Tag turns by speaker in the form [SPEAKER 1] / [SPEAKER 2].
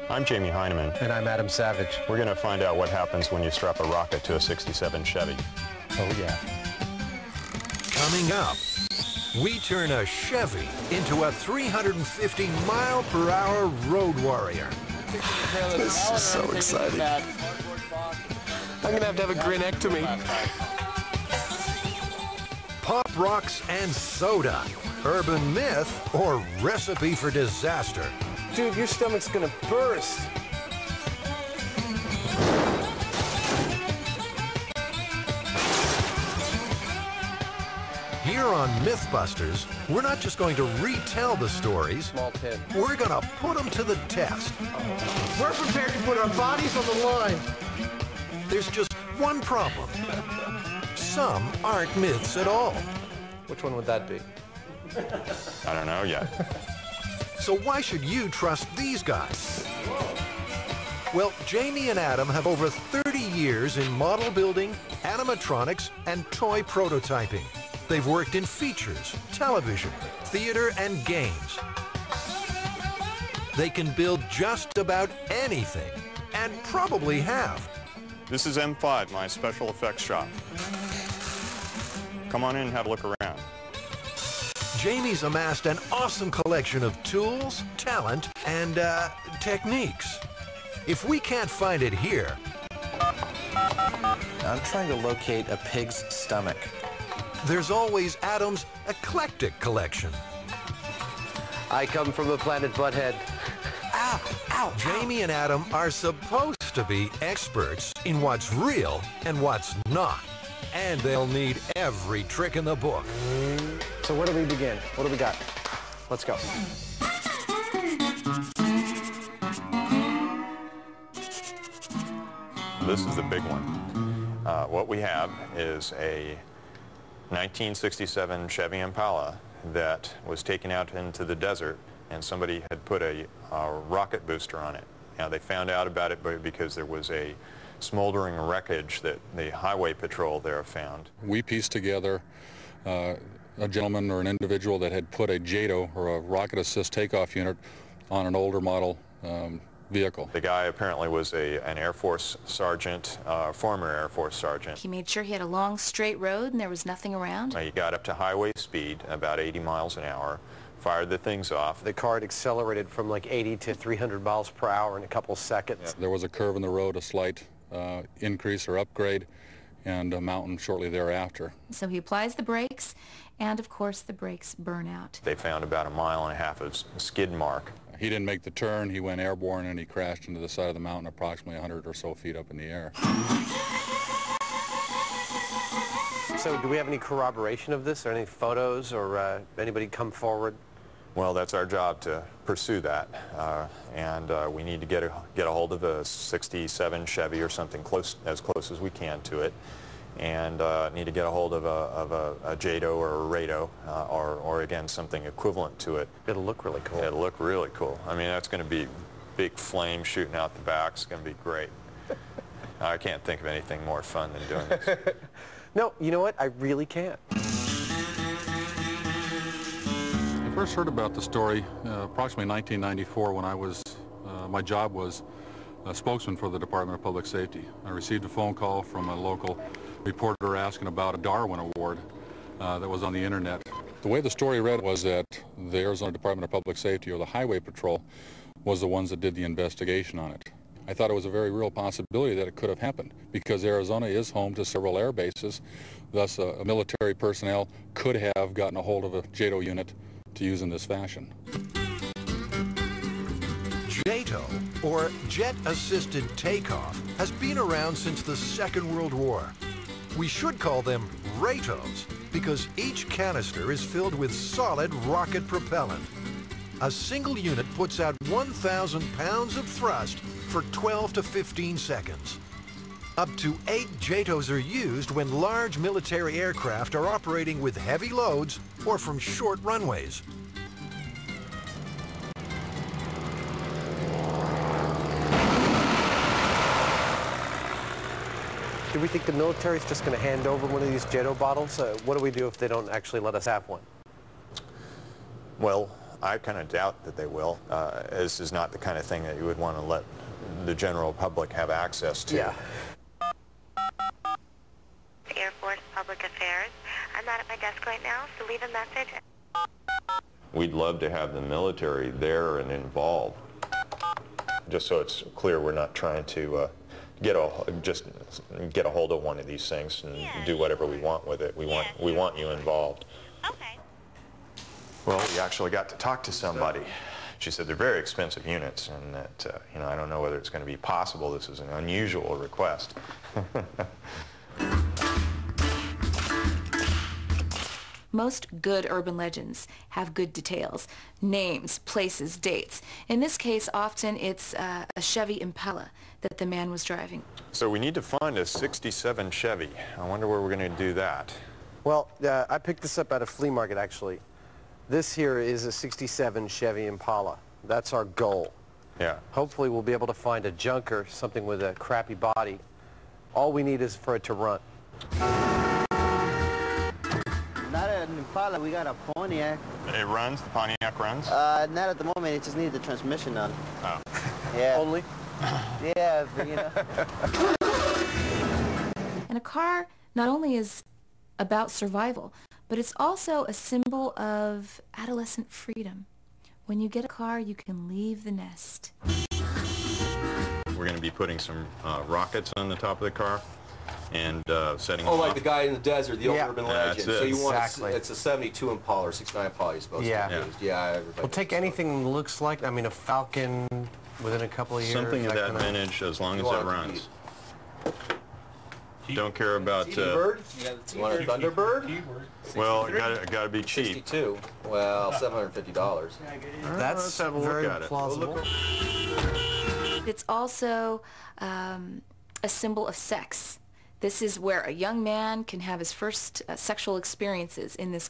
[SPEAKER 1] I'm Jamie Hyndman.
[SPEAKER 2] And I'm Adam Savage.
[SPEAKER 1] We're going to find out what happens when you strap a rocket to a 67 Chevy.
[SPEAKER 2] Oh, yeah.
[SPEAKER 3] Coming up, we turn a Chevy into a 350-mile-per-hour road warrior.
[SPEAKER 2] This is so exciting. I'm going to have a grinectomy.
[SPEAKER 3] Pop rocks and soda. Urban myth or recipe for disaster.
[SPEAKER 2] Dude, your stomach's going to burst.
[SPEAKER 3] Here on Mythbusters, we're not just going to retell the stories.
[SPEAKER 2] Small pin.
[SPEAKER 3] We're going to put them to the test.
[SPEAKER 2] We're prepared to put our bodies on the line.
[SPEAKER 3] There's just one problem. Some aren't myths at all.
[SPEAKER 2] Which one would that be?
[SPEAKER 1] I don't know yet.
[SPEAKER 3] So why should you trust these guys? Well, Jamie and Adam have over 30 years in model building, animatronics, and toy prototyping. They've worked in features, television, theater, and games. They can build just about anything, and probably have.
[SPEAKER 1] This is M5, my special effects shop. Come on in and have a look around.
[SPEAKER 3] Jamie's amassed an awesome collection of tools, talent, and techniques. If we can't find it here...
[SPEAKER 4] I'm trying to locate a pig's stomach.
[SPEAKER 3] There's always Adam's eclectic collection.
[SPEAKER 2] I come from the planet Butthead.
[SPEAKER 3] Ow! Ow! Jamie and Adam are supposed to be experts in what's real and what's not. And they'll need every trick in the book.
[SPEAKER 2] So where do we begin? What do we got? Let's go.
[SPEAKER 1] This is the big one. What we have is a 1967 Chevy Impala that was taken out into the desert, and somebody had put a rocket booster on it. Now, they found out about it because there was a smoldering wreckage that the highway patrol there found.
[SPEAKER 5] We pieced together a gentleman or an individual that had put a JATO, or a rocket assist takeoff unit, on an older model vehicle.
[SPEAKER 1] The guy apparently was an Air Force sergeant, former Air Force sergeant.
[SPEAKER 6] He made sure he had a long straight road and there was nothing around.
[SPEAKER 1] He got up to highway speed, about 80 miles an hour, fired the things off.
[SPEAKER 2] The car had accelerated from like 80 to 300 miles per hour in a couple seconds.
[SPEAKER 5] Yeah. There was a curve in the road, a slight increase or upgrade, and a mountain shortly thereafter.
[SPEAKER 6] So he applies the brakes, and of course the brakes burn out.
[SPEAKER 1] They found about 1.5 miles of skid mark.
[SPEAKER 5] He didn't make the turn, he went airborne, and he crashed into the side of the mountain approximately 100 or so feet up in the air.
[SPEAKER 2] So do we have any corroboration of this, or any photos, or anybody come forward?
[SPEAKER 1] Well, that's our job to pursue that, and we need to get a hold of a 67 Chevy or something as close as we can to it, and need to get a hold of a JATO or a RATO, or again something equivalent to it.
[SPEAKER 2] It'll look really cool.
[SPEAKER 1] It'll look really cool. I mean, that's going to be big flame shooting out the back. It's going to be great. I can't think of anything more fun than doing this.
[SPEAKER 2] No, you know what? I really can't.
[SPEAKER 5] I first heard about the story approximately 1994 when I was, my job was a spokesman for the Department of Public Safety. I received a phone call from a local reporter asking about a Darwin Award that was on the internet. The way the story read was that the Arizona Department of Public Safety, or the Highway Patrol, was the ones that did the investigation on it. I thought it was a very real possibility that it could have happened, because Arizona is home to several air bases. Thus, a military personnel could have gotten a hold of a JATO unit to use in this fashion.
[SPEAKER 3] JATO, or Jet Assisted Takeoff, has been around since the Second World War. We should call them RATOs, because each canister is filled with solid rocket propellant. A single unit puts out 1,000 pounds of thrust for 12 to 15 seconds. Up to 8 JATOs are used when large military aircraft are operating with heavy loads or from short runways.
[SPEAKER 2] Do we think the military's just going to hand over one of these JATO bottles? What do we do if they don't actually let us have one?
[SPEAKER 1] Well, I kind of doubt that they will. This is not the kind of thing that you would want to let the general public have access to.
[SPEAKER 2] Yeah.
[SPEAKER 7] Air Force Public Affairs. I'm not at my desk right now, so leave a message.
[SPEAKER 1] We'd love to have the military there and involved. Just so it's clear, we're not trying to just get a hold of one of these things and do whatever we want with it. We want you involved.
[SPEAKER 7] Okay.
[SPEAKER 1] Well, we actually got to talk to somebody. She said they're very expensive units, and that I don't know whether it's going to be possible. This is an unusual request.
[SPEAKER 6] Most good urban legends have good details, names, places, dates. In this case, often it's a Chevy Impala that the man was driving.
[SPEAKER 1] So we need to find a 67 Chevy. I wonder where we're going to do that.
[SPEAKER 2] Well, I picked this up at a flea market, actually. This here is a 67 Chevy Impala. That's our goal.
[SPEAKER 1] Yeah.
[SPEAKER 2] Hopefully we'll be able to find a junker, something with a crappy body. All we need is for it to run.
[SPEAKER 8] Not an Impala, we got a Pontiac.
[SPEAKER 1] It runs? The Pontiac runs?
[SPEAKER 8] Not at the moment, it just needs the transmission done.
[SPEAKER 1] Oh.
[SPEAKER 8] Yeah.
[SPEAKER 2] Only?
[SPEAKER 8] Yeah, but, you know.
[SPEAKER 6] And a car not only is about survival, but it's also a symbol of adolescent freedom. When you get a car, you can leave the nest.
[SPEAKER 1] We're going to be putting some rockets on the top of the car and setting
[SPEAKER 9] Oh,
[SPEAKER 1] them
[SPEAKER 9] like
[SPEAKER 1] off.
[SPEAKER 9] the guy in the desert, the old
[SPEAKER 2] Yeah.
[SPEAKER 9] urban
[SPEAKER 1] That's
[SPEAKER 9] legend.
[SPEAKER 1] it.
[SPEAKER 9] So you want
[SPEAKER 2] Exactly.
[SPEAKER 9] it's a 72 Impala or 69 Impala you're supposed
[SPEAKER 2] Yeah.
[SPEAKER 9] to use. Yeah, everybody.
[SPEAKER 2] We'll take anything that looks like, I mean, a Falcon within a couple of years.
[SPEAKER 1] Something of that
[SPEAKER 2] kind
[SPEAKER 1] vintage, as long as
[SPEAKER 9] You
[SPEAKER 1] it
[SPEAKER 9] want it to
[SPEAKER 1] runs. Don't care about,
[SPEAKER 9] T-Bird? You want a Thunderbird?
[SPEAKER 1] well, it got to be cheap.
[SPEAKER 9] 62. Well, $750.
[SPEAKER 2] That's
[SPEAKER 1] Let's have a look
[SPEAKER 2] very
[SPEAKER 1] at it.
[SPEAKER 2] plausible.
[SPEAKER 6] It's also a symbol of sex. This is where a young man can have his first sexual experiences in this